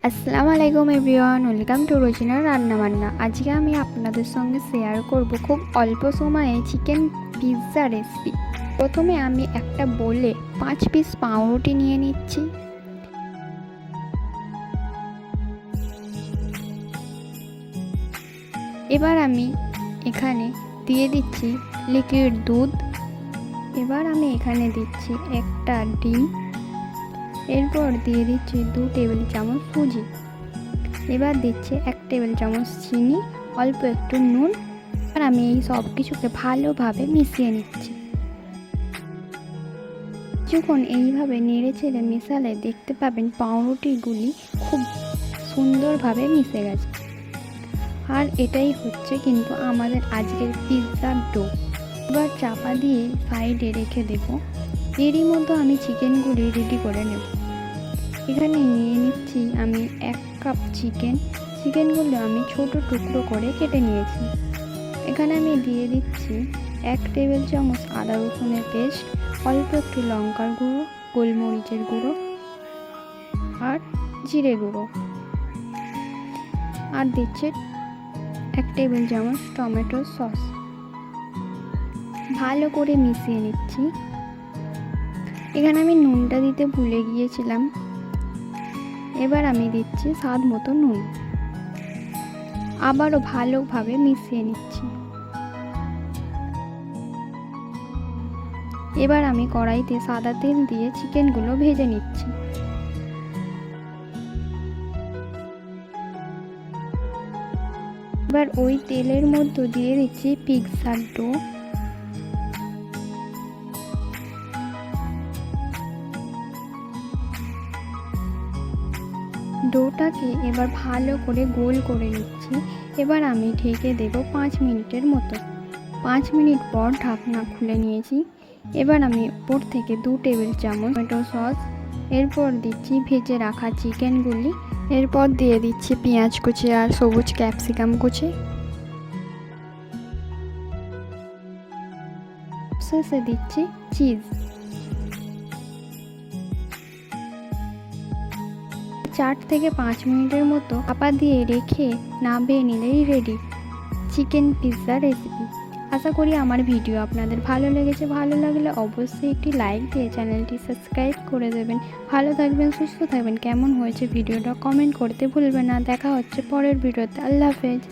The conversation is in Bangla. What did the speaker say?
আসসালামু আলাইকুম এভরিওয়ান, ওয়েলকাম টু রোজিনার রান্নাবান্না। আজকে আমি আপনাদের সঙ্গে শেয়ার করব খুব অল্প সময়ে চিকেন পিৎজা রেসিপি। প্রথমে আমি একটা বোলে 5 পিস পাউরুটি নিয়ে নিচ্ছি। এবার আমি এখানে দিয়ে দিচ্ছি লিকুইড দুধ। এবার আমি এখানে দিচ্ছি একটা ডিম। এরপর দিয়ে দিচ্ছি 2 টেবিল চামচ সুজি। এবার দিচ্ছি 1 টেবিল চামচ চিনি, অল্প একটু নুন। আর আমি এই সব কিছুকে ভালোভাবে মিশিয়ে নিচ্ছি। যখন এইভাবে নেড়ে চেড়ে মেশালে দেখতে পাবেন পাউরুটিগুলি খুব সুন্দরভাবে মিশে গেছে। আর এটাই হচ্ছে কিন্তু আমাদের আজকের পিৎজার ডো। এবার চাপা দিয়ে সাইডে রেখে দেব। এরই মধ্যে আমি চিকেনগুলি রেডি করে নেব। এখানে নিয়ে নিচ্ছি আমি 1 কাপ চিকেনগুলো আমি ছোট টুকরো করে কেটে নিয়েছি। এখানে আমি দিয়ে দিচ্ছি 1 টেবিল চামচ আদা রসুনের পেস্ট, অল্প একটু লঙ্কার গুঁড়ো, গোলমরিচের গুঁড়ো আর জিরে গুঁড়ো, আর দিচ্ছি 1 টেবিল চামচ টমেটো সস। ভালো করে মিশিয়ে নিচ্ছি। এখানে আমি নুনটা দিতে ভুলে গিয়েছিলাম। এবার আমি দিচ্ছি স্বাদ মতো নুন। আবারও ভালোভাবে মিশিয়ে নিচ্ছি। এবার আমি কড়াইতে সাদা তেল দিয়ে চিকেনগুলো ভেজে নিচ্ছি। এবার ওই তেলের মধ্যে দিয়ে দিচ্ছি পিৎজার ডো। ডোটাকে এবার ভালো করে গোল করে নিচ্ছি। এবার আমি ঢেকে দেব 5 মিনিটের মতো। 5 মিনিট পর ঢাকনা খুলে নিয়েছি। এবার আমি উপর থেকে 2 টেবিল চামচ টমেটো সস, এরপর দিচ্ছি ভেজে রাখা চিকেনগুলি, এরপর দিয়ে দিচ্ছি পেঁয়াজ কুচি আর সবুজ ক্যাপসিকাম কুচি, শেষে দিচ্ছি চিজ। 4 থেকে 5 মিনিটের মতো চাপা দিয়ে রেখে নামিয়ে নিলেই রেডি চিকেন পিৎজা রেসিপি। আশা করি আমার ভিডিও আপনাদের ভালো লেগেছে। ভালো লাগলে অবশ্যই একটি লাইক দিয়ে চ্যানেলটি সাবস্ক্রাইব করে দেবেন। ভালো থাকবেন, সুস্থ থাকবেন। কেমন হয়েছে ভিডিওটা কমেন্ট করতে ভুলবেন না। দেখা হচ্ছে পরের ভিডিওতে। আল্লাহ হাফেজ।